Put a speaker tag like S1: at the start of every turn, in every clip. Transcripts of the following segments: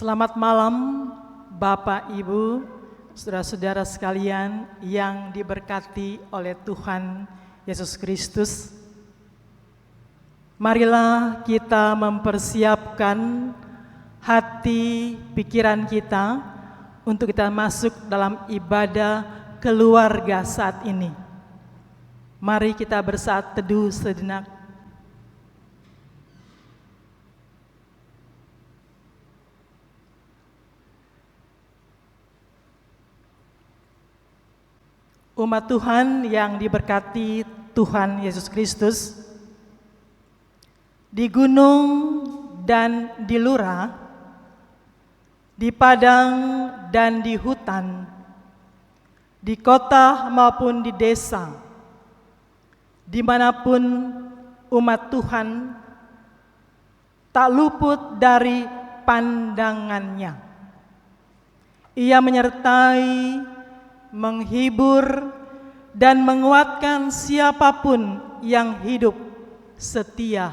S1: Selamat malam Bapak, Ibu, saudara-saudara sekalian yang diberkati oleh Tuhan Yesus Kristus. Marilah kita mempersiapkan hati pikiran kita untuk kita masuk dalam ibadah keluarga saat ini. Mari kita bersaat teduh sejenak. Umat Tuhan yang diberkati Tuhan Yesus Kristus, di gunung dan di lurah, di padang dan di hutan, di kota maupun di desa, dimanapun umat Tuhan tak luput dari pandangannya. Ia menyertai, menghibur, dan menguatkan siapapun yang hidup setia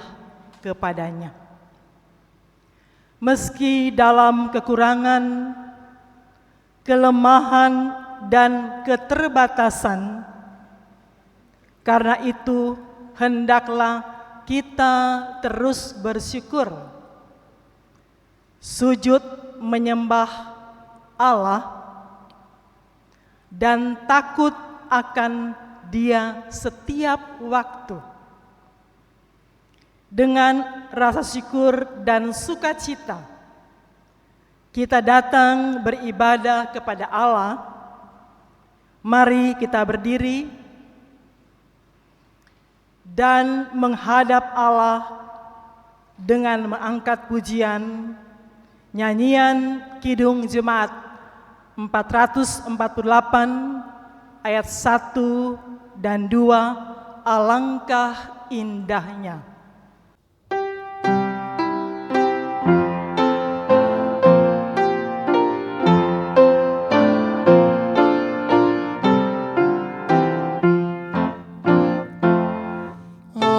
S1: kepadanya. Meski dalam kekurangan, kelemahan, dan keterbatasan, karena itu hendaklah kita terus bersyukur, sujud menyembah Allah, dan takut akan Dia setiap waktu. Dengan rasa syukur dan sukacita, kita datang beribadah kepada Allah. Mari kita berdiri dan menghadap Allah dengan mengangkat pujian, nyanyian Kidung Jemaat 448 ayat 1 dan 2, alangkah indahnya.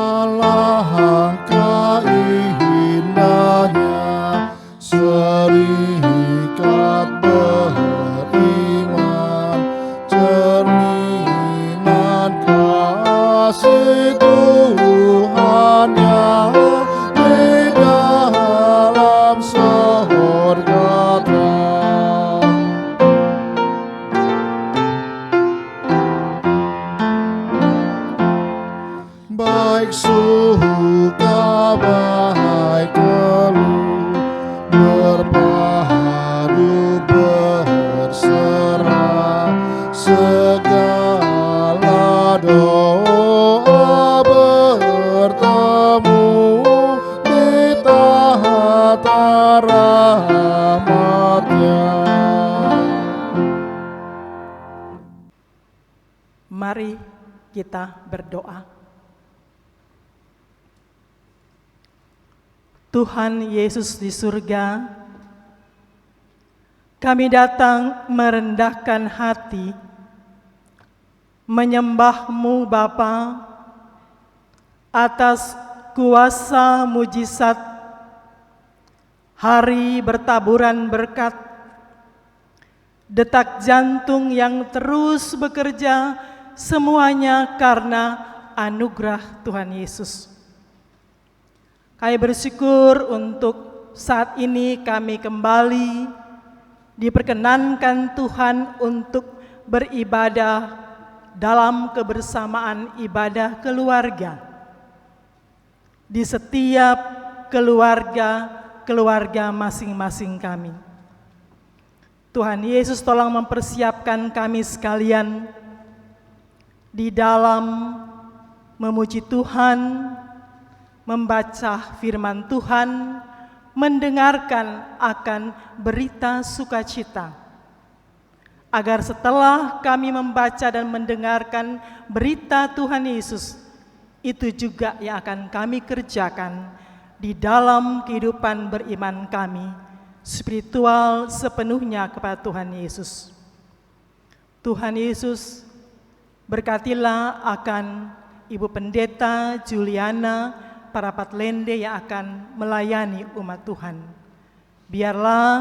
S2: Alangkah indahnya serikat beriman, cerminan kasih Tuhan yang di dalam sorga terang. Baik suka baik keluh, berpadu berserah, segala doa bertemu di tahta rahmat-Nya.
S1: Mari kita berdoa. Tuhan Yesus di surga, kami datang merendahkan hati, menyembah-Mu Bapa atas kuasa mujizat, hari bertaburan berkat, detak jantung yang terus bekerja, semuanya karena anugerah Tuhan Yesus. Kami bersyukur untuk saat ini kami kembali diperkenankan Tuhan untuk beribadah dalam kebersamaan ibadah keluarga. Di setiap keluarga masing-masing kami. Tuhan Yesus tolong mempersiapkan kami sekalian di dalam memuji Tuhan, membaca firman Tuhan, mendengarkan akan berita sukacita. Agar setelah kami membaca dan mendengarkan berita Tuhan Yesus, itu juga yang akan kami kerjakan di dalam kehidupan beriman kami, spiritual sepenuhnya kepada Tuhan Yesus. Tuhan Yesus, berkatilah akan Ibu Pendeta Juliana Parapat Lende yang akan melayani umat Tuhan. Biarlah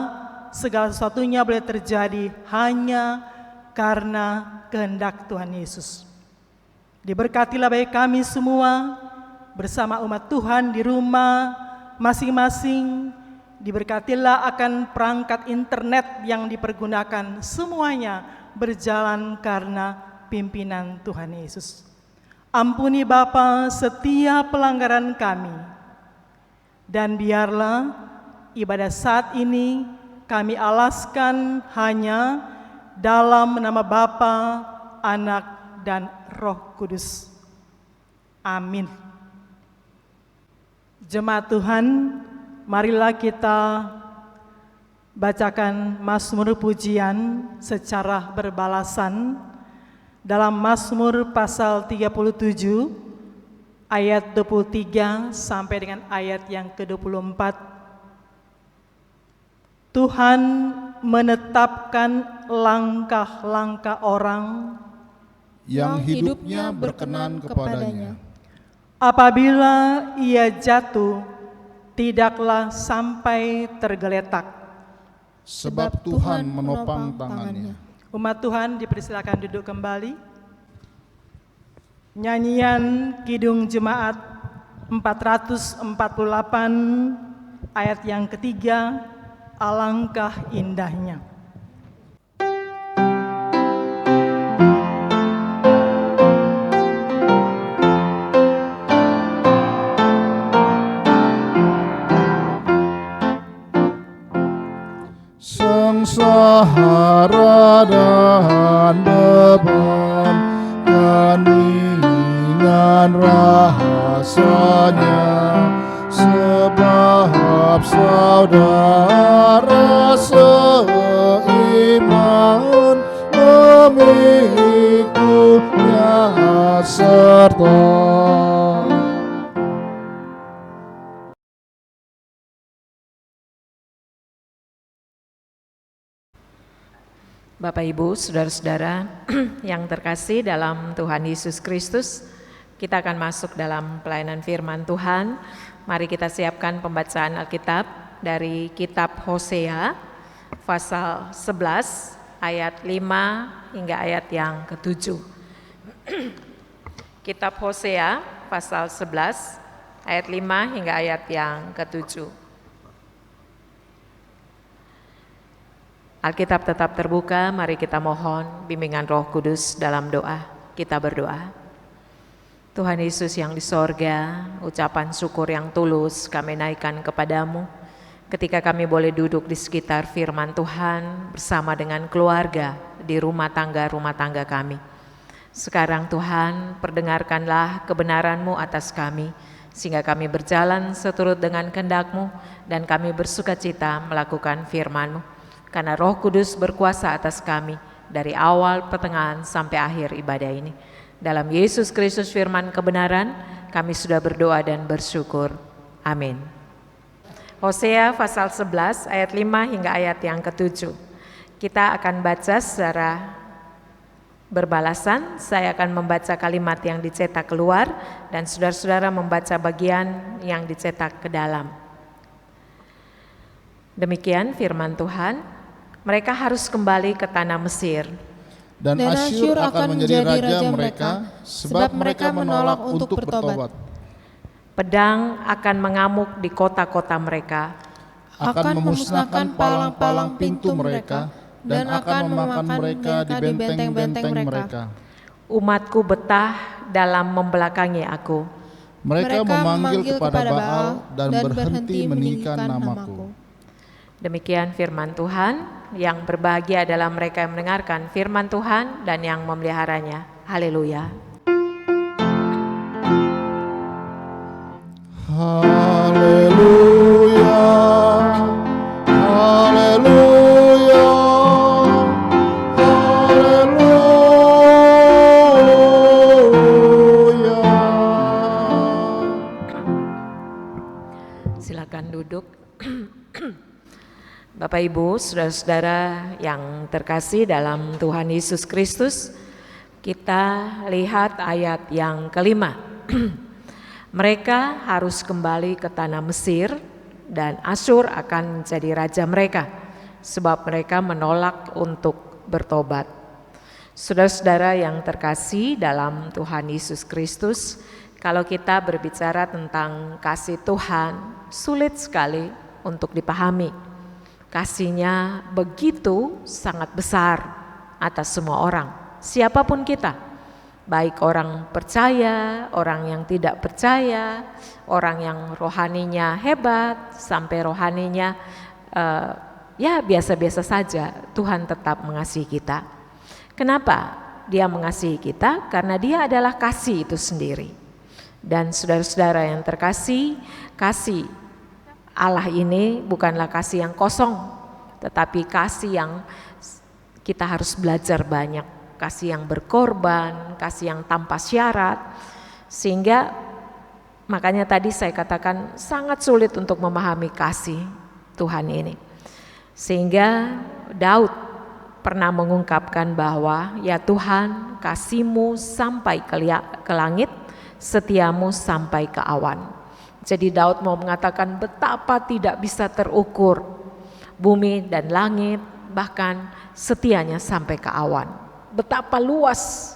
S1: segala sesuatunya boleh terjadi hanya karena kehendak Tuhan Yesus. Diberkatilah bagi kami semua bersama umat Tuhan di rumah masing-masing. Diberkatilah akan perangkat internet yang dipergunakan, semuanya berjalan karena pimpinan Tuhan Yesus. Ampuni Bapa setiap pelanggaran kami, dan biarlah ibadah saat ini kami alaskan hanya dalam nama Bapa, Anak, dan Roh Kudus. Amin. Jemaat Tuhan, marilah kita bacakan Mazmur pujian secara berbalasan dalam Mazmur pasal 37 ayat 23 sampai dengan ayat yang ke-24. Tuhan menetapkan langkah-langkah orang
S2: yang hidupnya berkenan kepadanya.
S1: Apabila ia jatuh, tidaklah sampai tergeletak.
S2: Sebab Tuhan menopang tangannya.
S1: Umat Tuhan dipersilakan duduk kembali. Nyanyian Kidung Jemaat 448 ayat yang ketiga, alangkah indahnya.
S2: Sengsara dan beban, keningan rahasanya, sebab saudara seiman memikutnya serta.
S3: Bapak, Ibu, saudara-saudara yang terkasih dalam Tuhan Yesus Kristus, kita akan masuk dalam pelayanan firman Tuhan. Mari kita siapkan pembacaan Alkitab dari kitab Hosea pasal 11 ayat 5 hingga ayat yang ke-7. Kitab Hosea pasal 11 ayat 5 hingga ayat yang ke-7. Alkitab tetap terbuka, mari kita mohon bimbingan Roh Kudus dalam doa. Kita berdoa. Tuhan Yesus yang di sorga, ucapan syukur yang tulus kami naikkan kepadamu ketika kami boleh duduk di sekitar firman Tuhan bersama dengan keluarga di rumah tangga kami. Sekarang Tuhan, perdengarkanlah kebenaran-Mu atas kami, sehingga kami berjalan seturut dengan kehendak-Mu dan kami bersukacita melakukan firman-Mu. Karena Roh Kudus berkuasa atas kami dari awal, pertengahan, sampai akhir ibadah ini. Dalam Yesus Kristus firman kebenaran, kami sudah berdoa dan bersyukur. Amin. Hosea pasal 11 ayat 5 hingga ayat yang ke-7. Kita akan baca secara berbalasan. Saya akan membaca kalimat yang dicetak keluar dan saudara-saudara membaca bagian yang dicetak ke dalam. Demikian firman Tuhan. Mereka harus kembali ke tanah Mesir.
S2: Dan Asyur akan menjadi raja mereka, sebab mereka menolak untuk bertobat.
S3: Pedang akan mengamuk di kota-kota mereka.
S2: Akan memusnahkan palang-palang pintu mereka, dan akan memakan mereka di benteng-benteng mereka.
S3: Umatku betah dalam membelakangi aku.
S2: Mereka memanggil kepada Baal dan berhenti meninggikan namaku.
S3: Demikian firman Tuhan. Yang berbahagia adalah mereka yang mendengarkan firman Tuhan dan yang memeliharanya. Haleluya.
S2: Haleluya. Haleluya. Haleluya.
S3: Silakan duduk. Bapak, Ibu, saudara-saudara yang terkasih dalam Tuhan Yesus Kristus, kita lihat ayat yang kelima. Mereka harus kembali ke tanah Mesir dan Asyur akan menjadi raja mereka, sebab mereka menolak untuk bertobat. Saudara-saudara yang terkasih dalam Tuhan Yesus Kristus, kalau kita berbicara tentang kasih Tuhan, sulit sekali untuk dipahami. Kasih-Nya begitu sangat besar atas semua orang, siapapun kita, baik orang percaya, orang yang tidak percaya, orang yang rohaninya hebat, sampai rohaninya ya biasa-biasa saja. Tuhan tetap mengasihi kita. Kenapa Dia mengasihi kita? Karena Dia adalah kasih itu sendiri. Dan saudara-saudara yang terkasih, kasih Allah ini bukanlah kasih yang kosong, tetapi kasih yang kita harus belajar banyak, kasih yang berkorban, kasih yang tanpa syarat, sehingga makanya tadi saya katakan sangat sulit untuk memahami kasih Tuhan ini. Sehingga Daud pernah mengungkapkan bahwa ya Tuhan, kasih-Mu sampai ke langit, setiamu sampai ke awan. Jadi Daud mau mengatakan betapa tidak bisa terukur bumi dan langit, bahkan setianya sampai ke awan. Betapa luas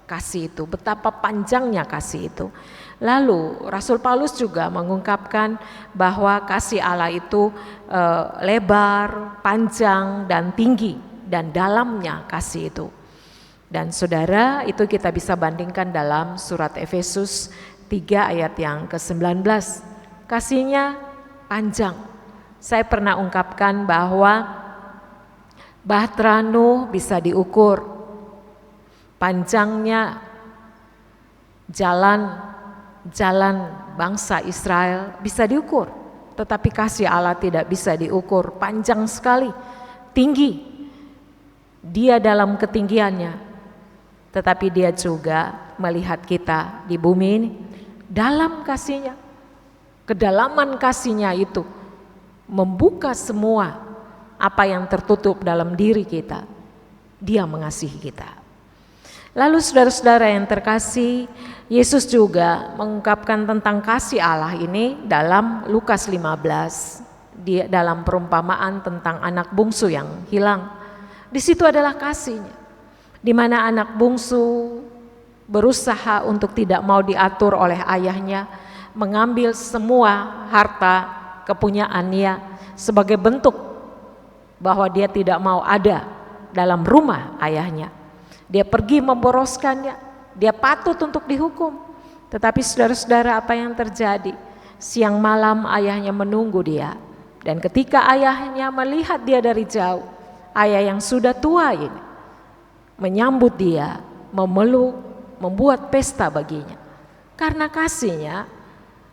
S3: kasih itu, betapa panjangnya kasih itu. Lalu Rasul Paulus juga mengungkapkan bahwa kasih Allah itu lebar, panjang, dan tinggi, dan dalamnya kasih itu. Dan saudara, itu kita bisa bandingkan dalam surat Efesus 3 ayat yang ke-19. Kasih-Nya panjang. Saya pernah ungkapkan bahwa bahtera Nuh bisa diukur, panjangnya jalan bangsa Israel bisa diukur, tetapi kasih Allah tidak bisa diukur. Panjang sekali, tinggi, Dia dalam ketinggiannya, tetapi Dia juga melihat kita di bumi ini dalam kasih-Nya. Kedalaman kasih-Nya itu membuka semua apa yang tertutup dalam diri kita. Dia mengasihi kita. Lalu saudara-saudara yang terkasih, Yesus juga mengungkapkan tentang kasih Allah ini dalam Lukas 15, dalam perumpamaan tentang anak bungsu yang hilang. Di situ adalah kasih-Nya, di mana anak bungsu berusaha untuk tidak mau diatur oleh ayahnya, mengambil semua harta kepunyaannya sebagai bentuk bahwa dia tidak mau ada dalam rumah ayahnya. Dia pergi memboroskannya, dia patut untuk dihukum. Tetapi saudara-saudara, apa yang terjadi? Siang malam ayahnya menunggu dia, dan ketika ayahnya melihat dia dari jauh, ayah yang sudah tua ini menyambut dia, memeluk, membuat pesta baginya. Karena kasih-Nya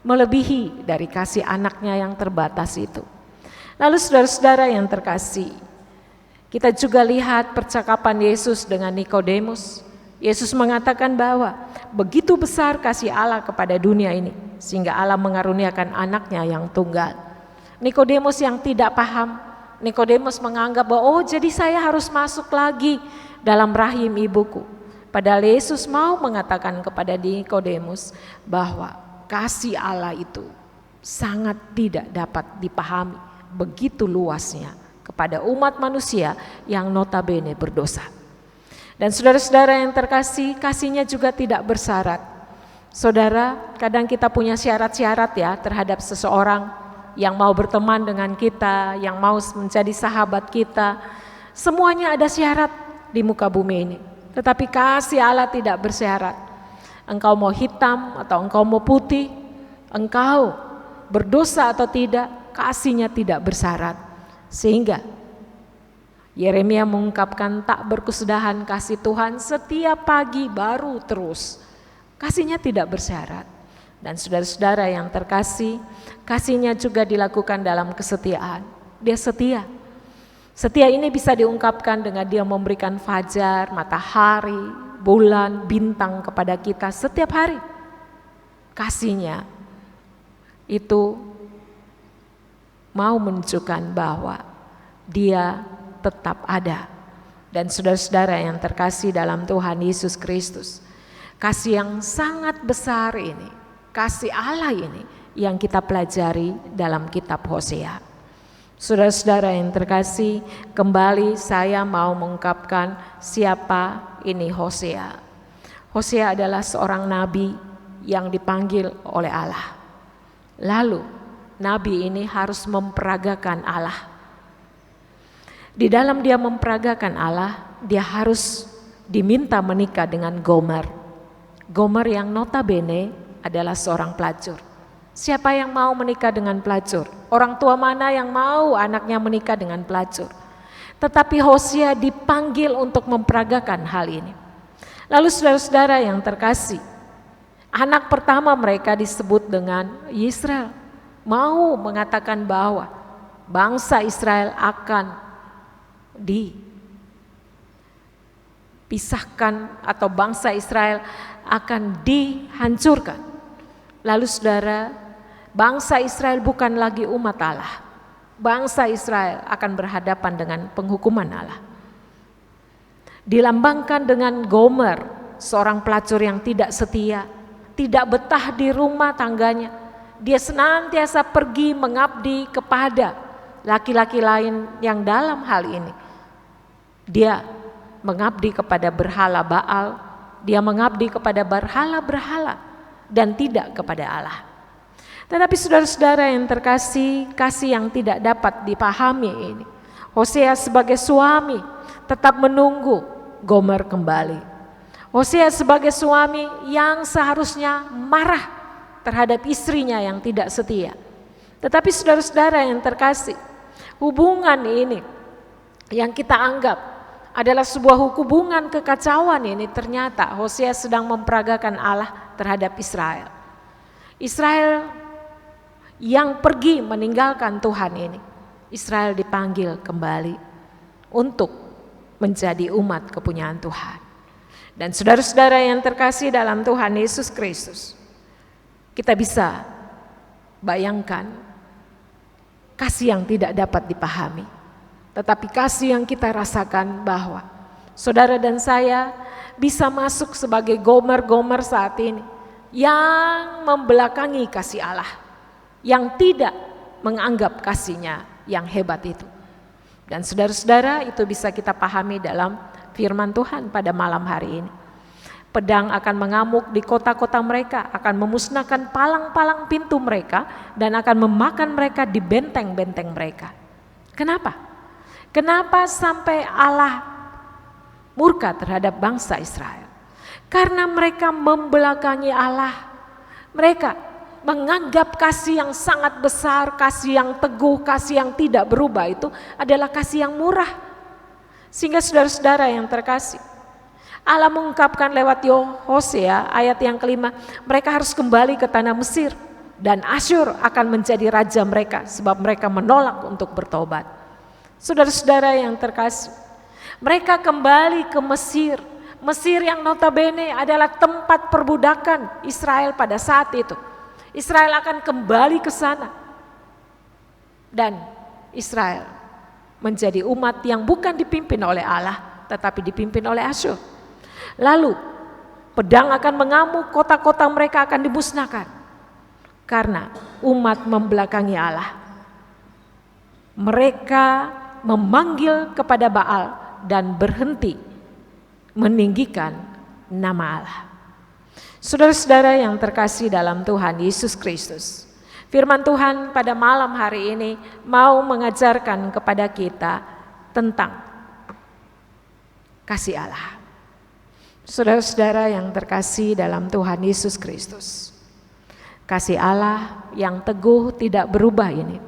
S3: melebihi dari kasih anaknya yang terbatas itu. Lalu saudara-saudara yang terkasih, kita juga lihat percakapan Yesus dengan Nikodemus. Yesus mengatakan bahwa begitu besar kasih Allah kepada dunia ini, sehingga Allah mengaruniakan anaknya yang tunggal. Nikodemus yang tidak paham, Nikodemus menganggap bahwa oh jadi saya harus masuk lagi dalam rahim ibuku. Padahal Yesus mau mengatakan kepada Nikodemus bahwa kasih Allah itu sangat tidak dapat dipahami, begitu luasnya kepada umat manusia yang notabene berdosa. Dan saudara-saudara yang terkasih, kasih-Nya juga tidak bersyarat. Saudara, kadang kita punya syarat-syarat ya terhadap seseorang yang mau berteman dengan kita, yang mau menjadi sahabat kita. Semuanya ada syarat di muka bumi ini. Tetapi kasih Allah tidak bersyarat. Engkau mau hitam atau engkau mau putih, engkau berdosa atau tidak, kasih-Nya tidak bersyarat. Sehingga Yeremia mengungkapkan tak berkesudahan kasih Tuhan setiap pagi baru terus. Kasih-Nya tidak bersyarat. Dan saudara-saudara yang terkasih, kasih-Nya juga dilakukan dalam kesetiaan. Dia setia. Setia ini bisa diungkapkan dengan Dia memberikan fajar, matahari, bulan, bintang kepada kita setiap hari. Kasih-Nya itu mau menunjukkan bahwa Dia tetap ada. Dan saudara-saudara yang terkasih dalam Tuhan Yesus Kristus, kasih yang sangat besar ini, kasih Allah ini yang kita pelajari dalam kitab Hosea. Saudara-saudara yang terkasih, kembali saya mau mengungkapkan siapa ini Hosea. Hosea adalah seorang nabi yang dipanggil oleh Allah. Lalu nabi ini harus memperagakan Allah. Di dalam dia memperagakan Allah, dia harus diminta menikah dengan Gomer. Gomer yang notabene adalah seorang pelacur. Siapa yang mau menikah dengan pelacur? Orang tua mana yang mau anaknya menikah dengan pelacur? Tetapi Hosea dipanggil untuk memperagakan hal ini. Lalu saudara-saudara yang terkasih, anak pertama mereka disebut dengan Israel. Mau mengatakan bahwa bangsa Israel akan dipisahkan atau bangsa Israel akan dihancurkan. Lalu saudara, bangsa Israel bukan lagi umat Allah. Bangsa Israel akan berhadapan dengan penghukuman Allah. Dilambangkan dengan Gomer, seorang pelacur yang tidak setia, tidak betah di rumah tangganya. Dia senantiasa pergi mengabdi kepada laki-laki lain yang dalam hal ini. Dia mengabdi kepada berhala Baal, dia mengabdi kepada berhala-berhala dan tidak kepada Allah. Tetapi saudara-saudara yang terkasih, kasih yang tidak dapat dipahami ini. Hosea sebagai suami tetap menunggu Gomer kembali. Hosea sebagai suami yang seharusnya marah terhadap istrinya yang tidak setia. Tetapi saudara-saudara yang terkasih, hubungan ini yang kita anggap adalah sebuah hubungan kekacauan ini, ternyata Hosea sedang memperagakan Allah terhadap Israel. Israel yang pergi meninggalkan Tuhan ini, Israel dipanggil kembali untuk menjadi umat kepunyaan Tuhan. Dan saudara-saudara yang terkasih dalam Tuhan Yesus Kristus, kita bisa bayangkan kasih yang tidak dapat dipahami, tetapi kasih yang kita rasakan bahwa saudara dan saya bisa masuk sebagai Gomer-Gomer saat ini yang membelakangi kasih Allah, yang tidak menganggap kasihnya yang hebat itu. Dan saudara-saudara, itu bisa kita pahami dalam firman Tuhan pada malam hari ini. Pedang akan mengamuk di kota-kota mereka, akan memusnahkan palang-palang pintu mereka, dan akan memakan mereka di benteng-benteng mereka. Kenapa? Kenapa sampai Allah murka terhadap bangsa Israel? Karena mereka membelakangi Allah. Mereka menganggap kasih yang sangat besar, kasih yang teguh, kasih yang tidak berubah itu adalah kasih yang murah. Sehingga saudara-saudara yang terkasih, Allah mengungkapkan lewat Hosea ayat yang kelima, mereka harus kembali ke tanah Mesir dan Asyur akan menjadi raja mereka sebab mereka menolak untuk bertobat. Saudara-saudara yang terkasih, mereka kembali ke Mesir. Mesir yang notabene adalah tempat perbudakan Israel pada saat itu. Israel akan kembali ke sana. Dan Israel menjadi umat yang bukan dipimpin oleh Allah, tetapi dipimpin oleh Asyur. Lalu pedang akan mengamuk, kota-kota mereka akan dimusnahkan. Karena umat membelakangi Allah. Mereka memanggil kepada Baal dan berhenti meninggikan nama Allah. Saudara-saudara yang terkasih dalam Tuhan Yesus Kristus, firman Tuhan pada malam hari ini mau mengajarkan kepada kita tentang kasih Allah. Saudara-saudara yang terkasih dalam Tuhan Yesus Kristus, kasih Allah yang teguh tidak berubah ini,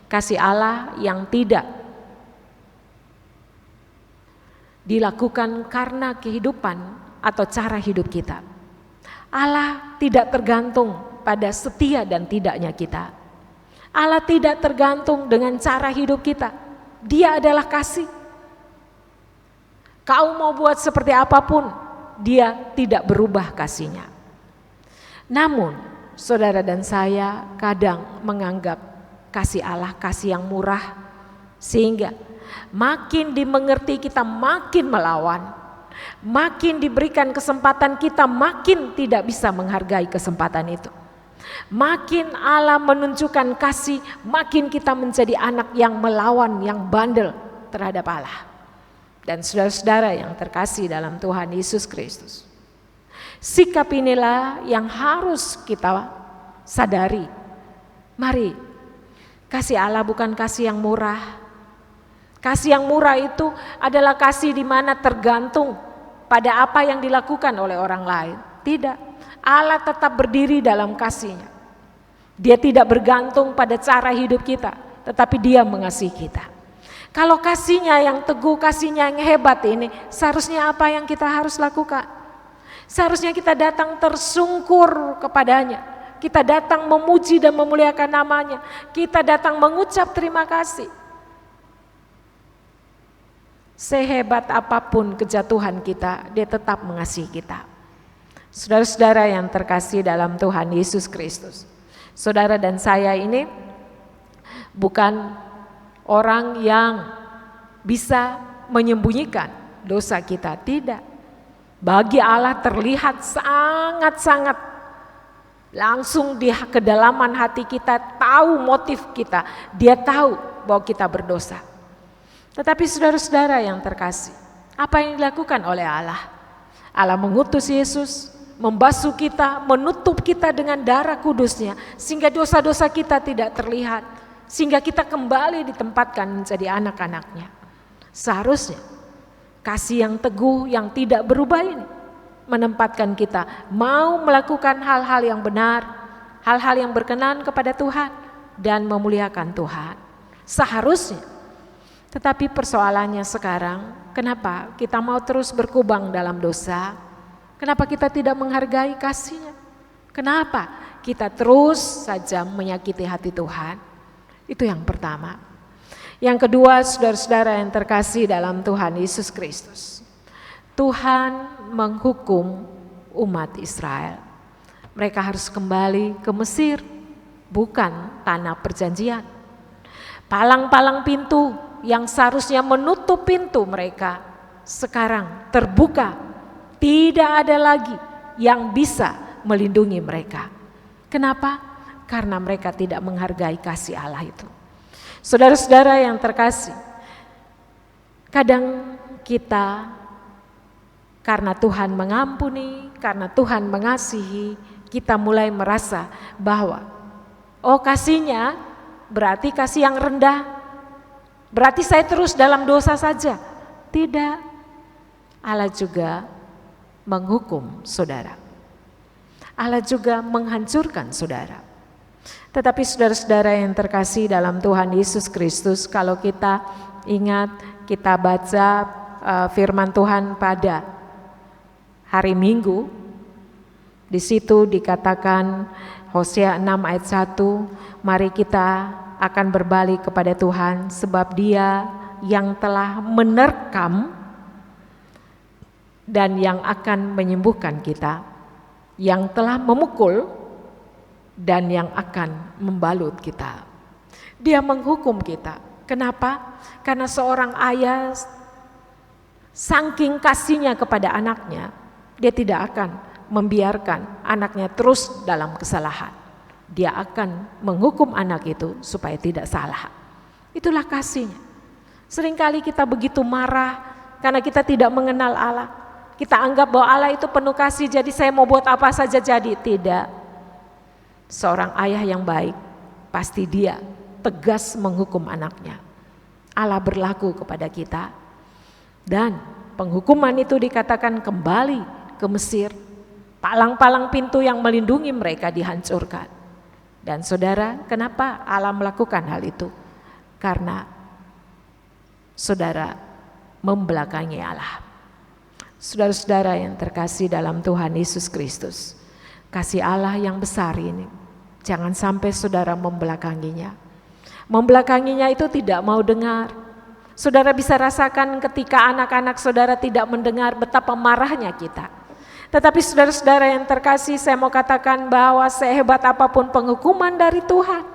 S3: kasih Allah yang tidak dilakukan karena kehidupan atau cara hidup kita. Allah tidak tergantung pada setia dan tidaknya kita. Allah tidak tergantung dengan cara hidup kita. Dia adalah kasih. Kau mau buat seperti apapun, Dia tidak berubah kasihnya. Namun, saudara dan saya kadang menganggap kasih Allah kasih yang murah, sehingga makin dimengerti kita makin melawan. Makin diberikan kesempatan kita makin tidak bisa menghargai kesempatan itu. Makin Allah menunjukkan kasih, makin kita menjadi anak yang melawan, yang bandel terhadap Allah. Dan saudara-saudara yang terkasih dalam Tuhan Yesus Kristus, sikap inilah yang harus kita sadari. Mari, kasih Allah bukan kasih yang murah. Kasih yang murah itu adalah kasih di mana tergantung pada apa yang dilakukan oleh orang lain. Tidak, Allah tetap berdiri dalam kasih-Nya. Dia tidak bergantung pada cara hidup kita, tetapi Dia mengasihi kita. Kalau kasih-Nya yang teguh, kasih-Nya yang hebat ini, seharusnya apa yang kita harus lakukan? Seharusnya kita datang tersungkur kepadanya. Kita datang memuji dan memuliakan namanya. Kita datang mengucap terima kasih. Sehebat apapun kejatuhan kita, Dia tetap mengasihi kita. Saudara-saudara yang terkasih dalam Tuhan Yesus Kristus, saudara dan saya ini bukan orang yang bisa menyembunyikan dosa kita, tidak. Bagi Allah terlihat sangat-sangat langsung di kedalaman hati kita, tahu motif kita. Dia tahu bahwa kita berdosa. Tetapi saudara-saudara yang terkasih, apa yang dilakukan oleh Allah? Allah mengutus Yesus, membasuh kita, menutup kita dengan darah kudusnya, sehingga dosa-dosa kita tidak terlihat, sehingga kita kembali ditempatkan menjadi anak-anaknya. Seharusnya kasih yang teguh, yang tidak berubah ini menempatkan kita mau melakukan hal-hal yang benar, hal-hal yang berkenan kepada Tuhan dan memuliakan Tuhan. Seharusnya. Tetapi persoalannya sekarang, kenapa kita mau terus berkubang dalam dosa? Kenapa kita tidak menghargai kasih-Nya? Kenapa kita terus saja menyakiti hati Tuhan? Itu yang pertama. Yang kedua, saudara-saudara yang terkasih dalam Tuhan Yesus Kristus, Tuhan menghukum umat Israel. Mereka harus kembali ke Mesir, bukan tanah perjanjian. Palang-palang pintu yang seharusnya menutup pintu mereka sekarang terbuka. Tidak ada lagi yang bisa melindungi mereka. Kenapa? Karena mereka tidak menghargai kasih Allah itu. Saudara-saudara yang terkasih, kadang kita karena Tuhan mengampuni, karena Tuhan mengasihi, kita mulai merasa bahwa kasih-Nya berarti kasih yang rendah. Berarti saya terus dalam dosa saja. Tidak. Allah juga menghukum saudara. Allah juga menghancurkan saudara. Tetapi saudara-saudara yang terkasih dalam Tuhan Yesus Kristus, kalau kita ingat, kita baca firman Tuhan pada hari Minggu, di situ dikatakan Hosea 6 ayat 1, mari kita akan berbalik kepada Tuhan, sebab Dia yang telah menerkam dan yang akan menyembuhkan kita, yang telah memukul dan yang akan membalut kita. Dia menghukum kita. Kenapa? Karena seorang ayah saking kasihnya kepada anaknya, dia tidak akan membiarkan anaknya terus dalam kesalahan. Dia akan menghukum anak itu supaya tidak salah. Itulah kasih-Nya. Seringkali kita begitu marah karena kita tidak mengenal Allah. Kita anggap bahwa Allah itu penuh kasih, jadi saya mau buat apa saja jadi. Tidak. Seorang ayah yang baik, pasti dia tegas menghukum anaknya. Allah berlaku kepada kita. Dan penghukuman itu dikatakan kembali ke Mesir. Palang-palang pintu yang melindungi mereka dihancurkan. Dan saudara, kenapa Allah melakukan hal itu? Karena saudara membelakangi Allah. Saudara-saudara yang terkasih dalam Tuhan Yesus Kristus, kasih Allah yang besar ini, jangan sampai saudara membelakanginya. Membelakanginya itu tidak mau dengar. Saudara bisa rasakan ketika anak-anak saudara tidak mendengar betapa marahnya kita. Tetapi saudara-saudara yang terkasih, saya mau katakan bahwa sehebat apapun penghukuman dari Tuhan,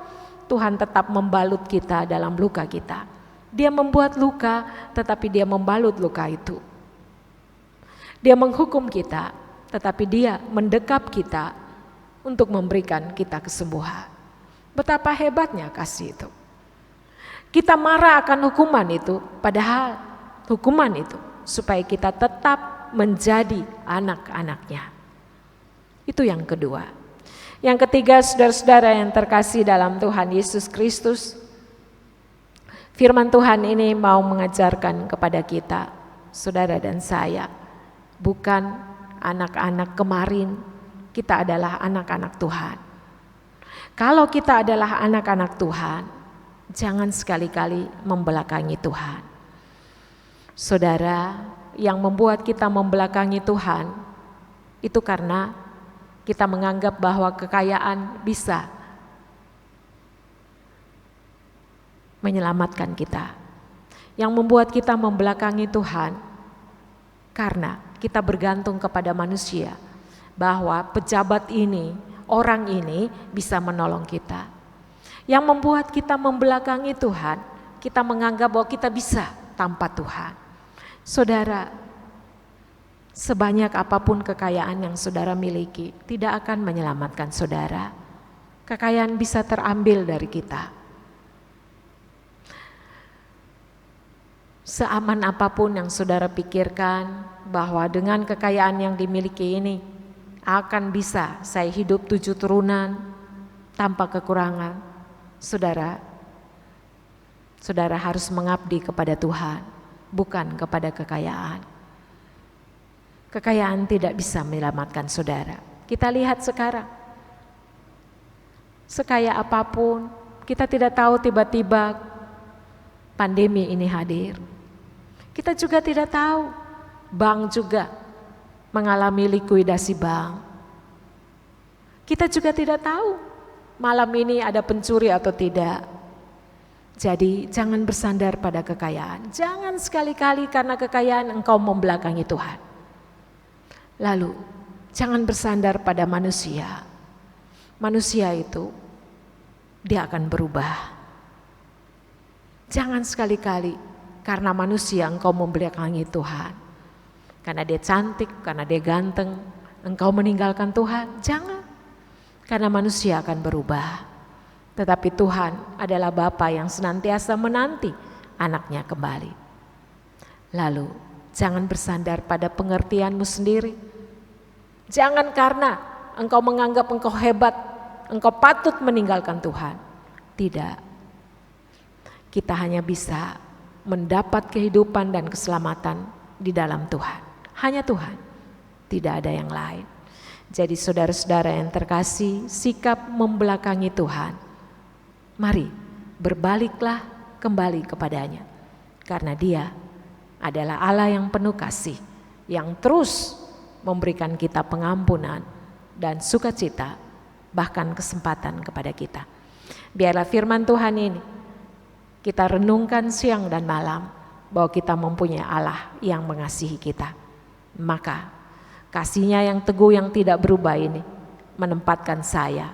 S3: Tuhan tetap membalut kita dalam luka kita. Dia membuat luka, tetapi Dia membalut luka itu. Dia menghukum kita, tetapi Dia mendekap kita untuk memberikan kita kesembuhan. Betapa hebatnya kasih itu. Kita marah akan hukuman itu, padahal hukuman itu supaya kita tetap menjadi anak-anaknya. Itu yang kedua. Yang ketiga, saudara-saudara yang terkasih dalam Tuhan Yesus Kristus, firman Tuhan ini mau mengajarkan kepada kita, saudara dan saya, bukan anak-anak kemarin, kita adalah anak-anak Tuhan. Kalau kita adalah anak-anak Tuhan, jangan sekali-kali membelakangi Tuhan. Saudara, yang membuat kita membelakangi Tuhan itu karena kita menganggap bahwa kekayaan bisa menyelamatkan kita. Yang membuat kita membelakangi Tuhan karena kita bergantung kepada manusia, bahwa pejabat ini, orang ini bisa menolong kita. Yang membuat kita membelakangi Tuhan, kita menganggap bahwa kita bisa tanpa Tuhan. Saudara, sebanyak apapun kekayaan yang saudara miliki tidak akan menyelamatkan saudara. Kekayaan bisa terambil dari kita. Seaman apapun yang saudara pikirkan bahwa dengan kekayaan yang dimiliki ini akan bisa saya hidup 7 turunan tanpa kekurangan. Saudara harus mengabdi kepada Tuhan, bukan kepada kekayaan. Kekayaan tidak bisa menyelamatkan saudara. Kita lihat sekarang, sekaya apapun, kita tidak tahu tiba-tiba pandemi ini hadir. Kita juga tidak tahu, bank juga mengalami likuidasi bank. Kita juga tidak tahu malam ini ada pencuri atau tidak. Jadi jangan bersandar pada kekayaan. Jangan sekali-kali karena kekayaan engkau membelakangi Tuhan. Lalu jangan bersandar pada manusia. Manusia itu dia akan berubah. Jangan sekali-kali karena manusia engkau membelakangi Tuhan. Karena dia cantik, karena dia ganteng, engkau meninggalkan Tuhan. Jangan. Karena manusia akan berubah. Tetapi Tuhan adalah Bapa yang senantiasa menanti anaknya kembali. Lalu jangan bersandar pada pengertianmu sendiri. Jangan karena engkau menganggap engkau hebat, engkau patut meninggalkan Tuhan. Tidak. Kita hanya bisa mendapat kehidupan dan keselamatan di dalam Tuhan. Hanya Tuhan, tidak ada yang lain. Jadi saudara-saudara yang terkasih, sikap membelakangi Tuhan, mari berbaliklah kembali kepadanya. Karena Dia adalah Allah yang penuh kasih, yang terus memberikan kita pengampunan dan sukacita, bahkan kesempatan kepada kita. Biarlah firman Tuhan ini kita renungkan siang dan malam, bahwa kita mempunyai Allah yang mengasihi kita. Maka kasih-Nya yang teguh yang tidak berubah ini menempatkan saya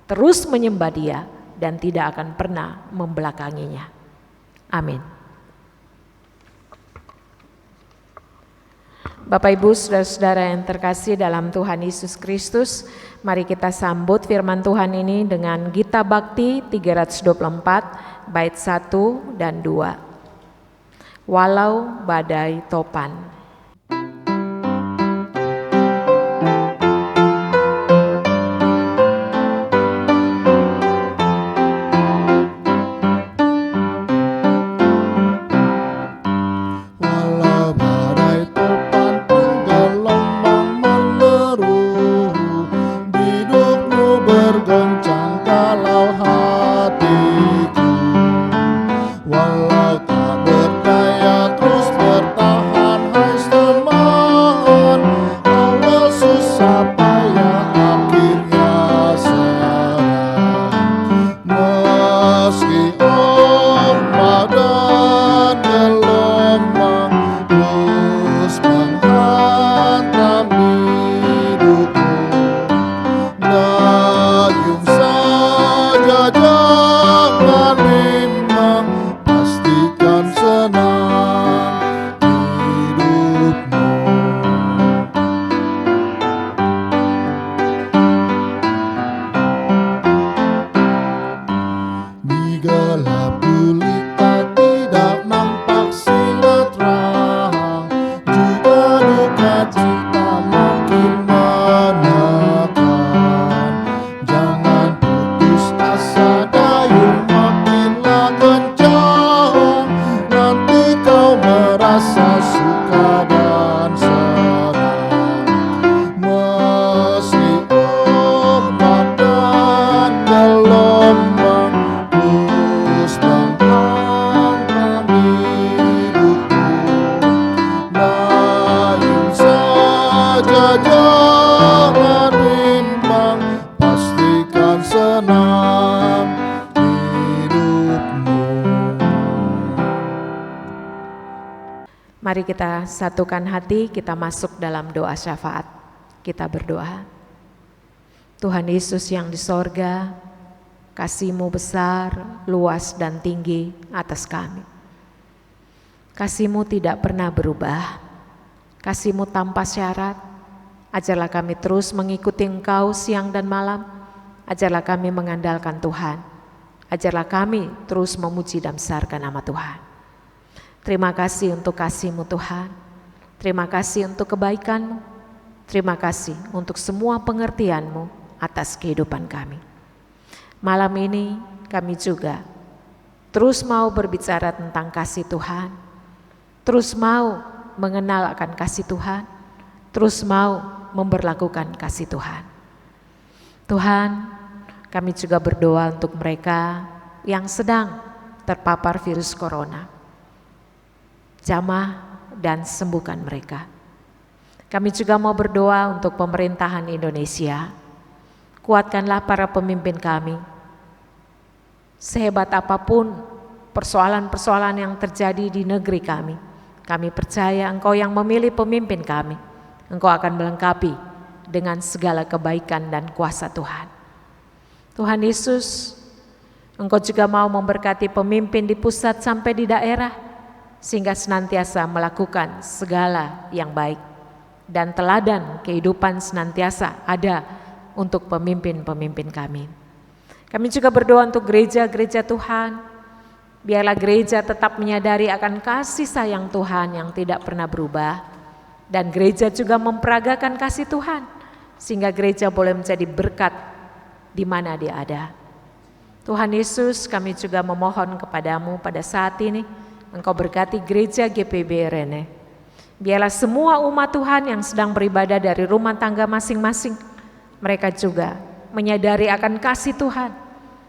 S3: terus menyembah Dia dan tidak akan pernah membelakanginya. Amin. Bapak Ibu saudara-saudara yang terkasih dalam Tuhan Yesus Kristus, mari kita sambut firman Tuhan ini dengan Gita Bakti 324 bait 1 dan 2. Walau badai topan.
S2: Walau tak berdaya terus bertahan, hai sangat bimbang, pastikan senang hidupmu.
S3: Mari kita satukan hati, kita masuk dalam doa syafaat. Kita berdoa. Tuhan Yesus yang di sorga, kasih-Mu besar, luas dan tinggi atas kami. Kasih-Mu tidak pernah berubah, kasih-Mu tanpa syarat. Ajarlah kami terus mengikuti Engkau siang dan malam, ajarlah kami mengandalkan Tuhan, ajarlah kami terus memuji dan besarkan nama Tuhan. Terima kasih untuk kasih-Mu Tuhan, terima kasih untuk kebaikan-Mu, terima kasih untuk semua pengertian-Mu atas kehidupan kami. Malam ini kami juga terus mau berbicara tentang kasih Tuhan, terus mau mengenal akan kasih Tuhan, terus mau memberlakukan kasih Tuhan. Tuhan, kami juga berdoa untuk mereka yang sedang terpapar virus corona. Jamah dan sembuhkan mereka. Kami juga mau berdoa untuk pemerintahan Indonesia. Kuatkanlah para pemimpin kami. Sehebat apapun persoalan-persoalan yang terjadi di negeri kami percaya Engkau yang memilih pemimpin kami. Engkau akan melengkapi dengan segala kebaikan dan kuasa Tuhan. Tuhan Yesus, Engkau juga mau memberkati pemimpin di pusat sampai di daerah, sehingga senantiasa melakukan segala yang baik, dan teladan kehidupan senantiasa ada untuk pemimpin-pemimpin kami. Kami juga berdoa untuk gereja-gereja Tuhan. Biarlah gereja tetap menyadari akan kasih sayang Tuhan yang tidak pernah berubah, dan gereja juga memperagakan kasih Tuhan, sehingga gereja boleh menjadi berkat di mana dia ada. Tuhan Yesus, kami juga memohon kepadamu pada saat ini, Engkau berkati gereja GPB Rene. Biarlah semua umat Tuhan yang sedang beribadah dari rumah tangga masing-masing, mereka juga menyadari akan kasih Tuhan.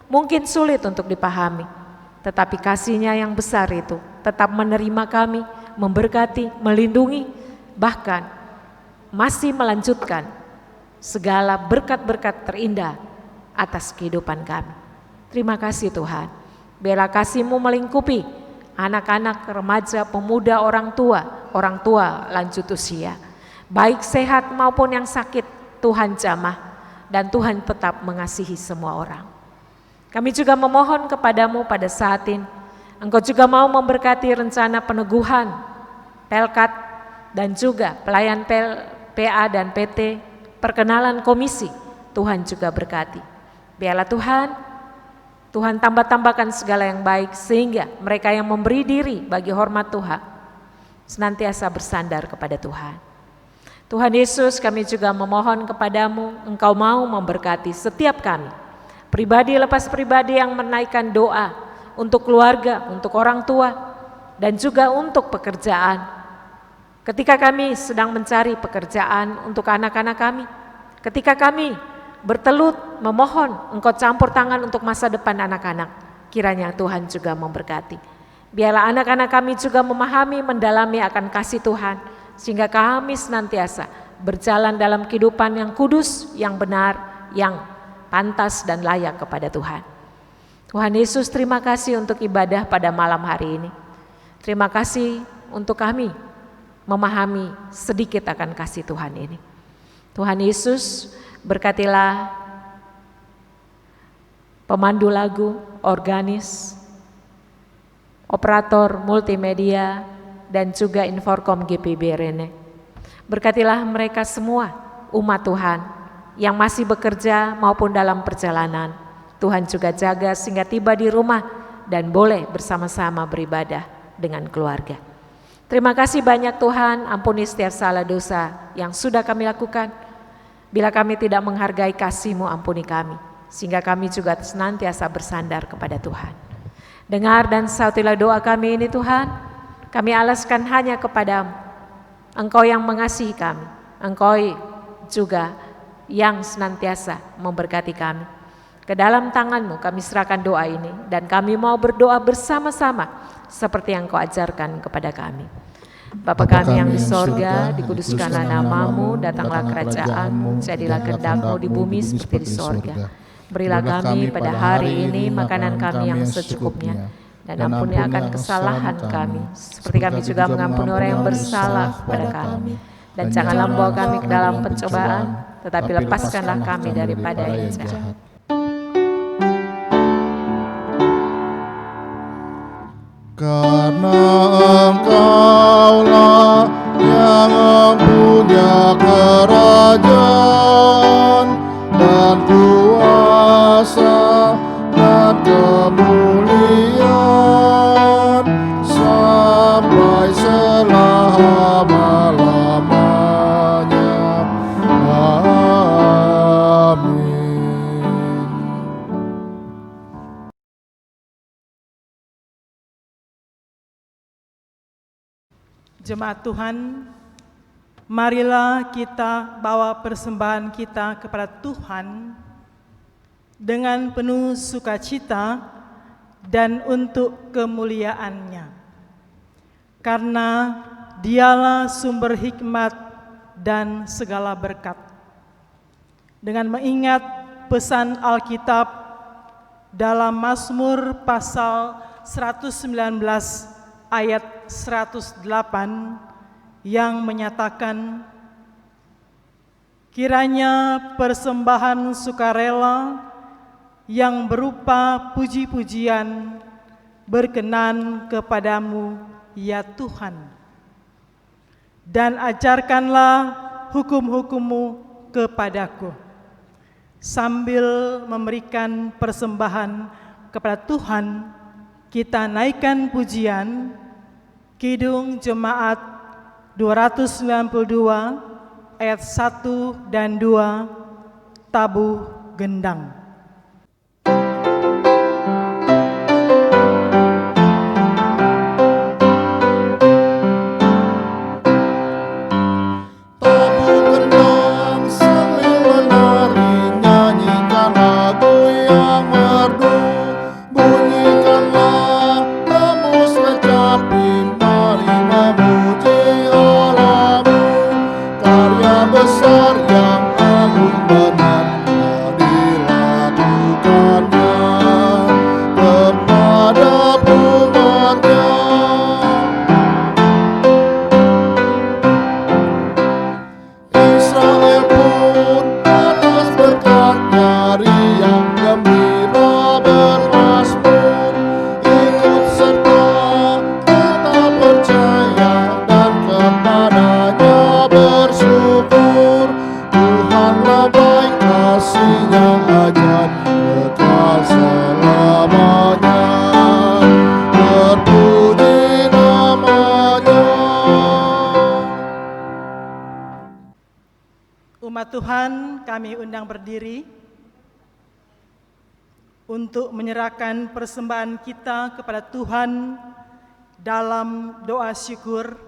S3: Mungkin sulit untuk dipahami, tetapi kasih-Nya yang besar itu tetap menerima kami, memberkati, melindungi, bahkan masih melanjutkan segala berkat-berkat terindah atas kehidupan kami. Terima kasih Tuhan. Biarlah kasih-Mu melingkupi anak-anak, remaja, pemuda, orang tua lanjut usia, baik sehat maupun yang sakit. Tuhan jamah, dan Tuhan tetap mengasihi semua orang. Kami juga memohon kepadamu pada saat ini, Engkau juga mau memberkati rencana peneguhan Pelkat dan juga pelayan PA dan PT, perkenalan komisi. Tuhan juga berkati. Biarlah Tuhan tambah-tambahkan segala yang baik, sehingga mereka yang memberi diri bagi hormat Tuhan senantiasa bersandar kepada Tuhan. Tuhan Yesus, kami juga memohon kepadamu, Engkau mau memberkati setiap kami, pribadi lepas pribadi yang menaikkan doa untuk keluarga, untuk orang tua, dan juga untuk pekerjaan. Ketika kami sedang mencari pekerjaan untuk anak-anak kami, ketika kami bertelut memohon Engkau campur tangan untuk masa depan anak-anak, kiranya Tuhan juga memberkati. Biarlah anak-anak kami juga memahami, mendalami akan kasih Tuhan, sehingga kami senantiasa berjalan dalam kehidupan yang kudus, yang benar, yang pantas dan layak kepada Tuhan. Tuhan Yesus, terima kasih untuk ibadah pada malam hari ini. Terima kasih untuk kami memahami sedikit akan kasih Tuhan ini. Tuhan Yesus, berkatilah pemandu lagu, organis, operator multimedia, dan juga Inforkom GPB Rene. Berkatilah mereka semua, umat Tuhan yang masih bekerja maupun dalam perjalanan. Tuhan juga jaga sehingga tiba di rumah dan boleh bersama-sama beribadah dengan keluarga. Terima kasih banyak Tuhan, ampuni setiap salah dosa yang sudah kami lakukan. Bila kami tidak menghargai kasih-Mu, ampuni kami, sehingga kami juga senantiasa bersandar kepada Tuhan. Dengar dan sautilah doa kami ini Tuhan. Kami alaskan hanya kepadamu. Engkau yang mengasihi kami, Engkau juga yang senantiasa memberkati kami. Ke dalam tangan-Mu kami serahkan doa ini, dan kami mau berdoa bersama-sama seperti yang Kau ajarkan kepada kami. Bapa kami yang di sorga, dikuduskanlah namamu, datanglah kerajaanmu, jadilah kehendak-Mu di bumi seperti di sorga. Berilah kami pada hari ini makanan kami yang secukupnya, dan ampuni akan kesalahan kami, seperti kami juga mengampuni orang yang bersalah kepada kami. Dan janganlah membawa kami ke dalam pencobaan, tetapi lepaskanlah kami daripada yang jahat.
S2: Karena Engkaulah yang punya kerajaan dan kuasa dan kemuliaan sampai selama-lamanya. Amin.
S1: Jemaat Tuhan, marilah kita bawa persembahan kita kepada Tuhan dengan penuh sukacita dan untuk kemuliaan-Nya. Karena Dialah sumber hikmat dan segala berkat. Dengan mengingat pesan Alkitab dalam Mazmur pasal 119 ayat 108 yang menyatakan, kiranya persembahan sukarela yang berupa puji-pujian berkenan kepadamu, ya Tuhan. Dan ajarkanlah hukum-hukum-Mu kepadaku. Sambil memberikan persembahan kepada Tuhan, kita naikkan pujian Kidung Jemaat 292 ayat 1 dan 2, Tabuh Gendang. Umat Tuhan, kami undang berdiri untuk menyerahkan persembahan kita kepada Tuhan. Dalam doa syukur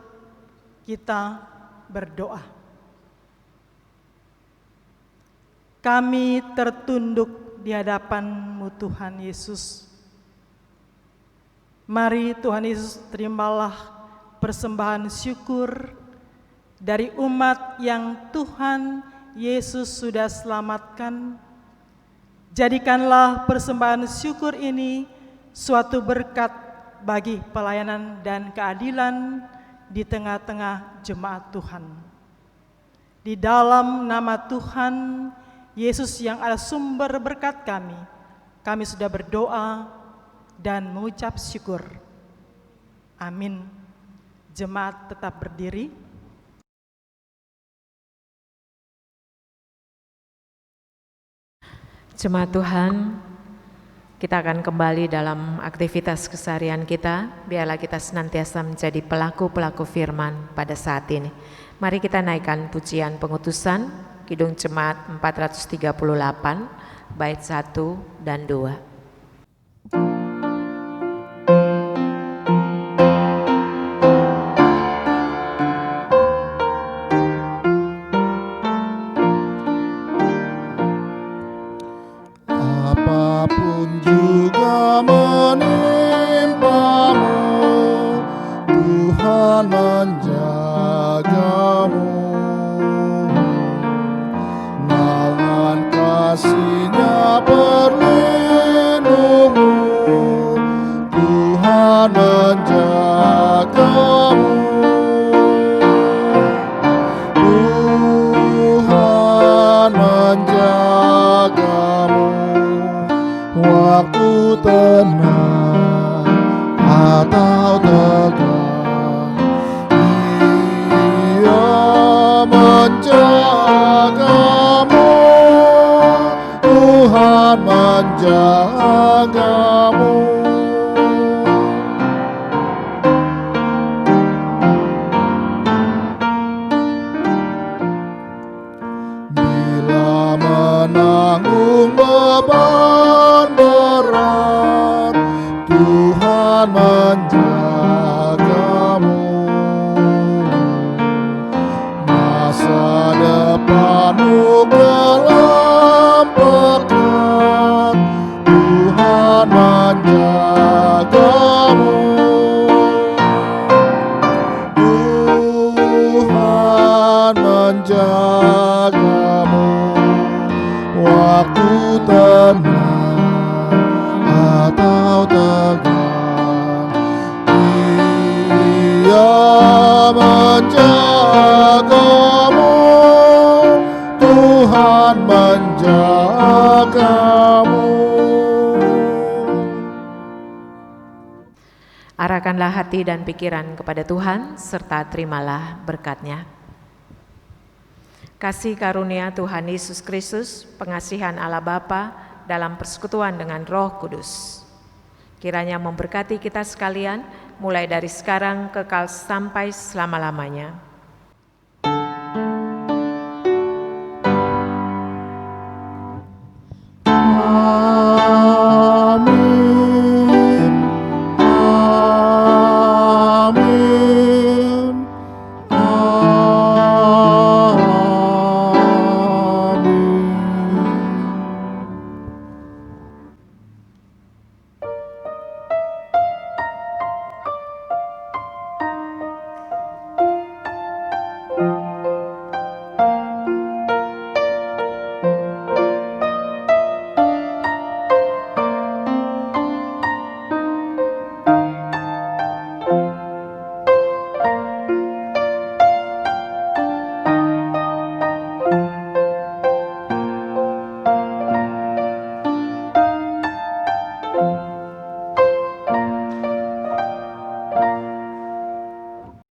S1: kita berdoa. Kami tertunduk di hadapan-Mu Tuhan Yesus. Mari Tuhan Yesus, terimalah persembahan syukur dari umat yang Tuhan Yesus sudah selamatkan. Jadikanlah persembahan syukur ini suatu berkat bagi pelayanan dan keadilan di tengah-tengah jemaat Tuhan. Di dalam nama Tuhan Yesus yang adalah sumber berkat kami sudah berdoa dan mengucap syukur. Amin. Jemaat tetap berdiri.
S3: Jemaat Tuhan, kita akan kembali dalam aktivitas keseharian kita. Biarlah kita senantiasa menjadi pelaku-pelaku firman pada saat ini. Mari kita naikkan pujian pengutusan Kidung Jemaat 438 bait 1 dan 2.
S2: Apapun juga menimpamu, Tuhan menjaga. kasih-Nya berlindungmu, Tuhan menjagamu. Tuhan menjagamu waktu tenang atau tegang. Ia menjagamu, Tuhan menjagamu. Bila menanggung beban berat, Tuhan menjagamu. Masa depanmu gelap pekat, Tuhan menjagamu. Tuhan menjagamu waktu tenang atau tegang. Ia menjagamu, Tuhan menjagamu.
S3: Arahkanlah hati dan pikiran kepada Tuhan, serta terimalah berkat-Nya. Kasih karunia Tuhan Yesus Kristus, pengasihan Allah Bapa dalam persekutuan dengan Roh Kudus, kiranya memberkati kita sekalian, mulai dari sekarang kekal sampai selama-lamanya.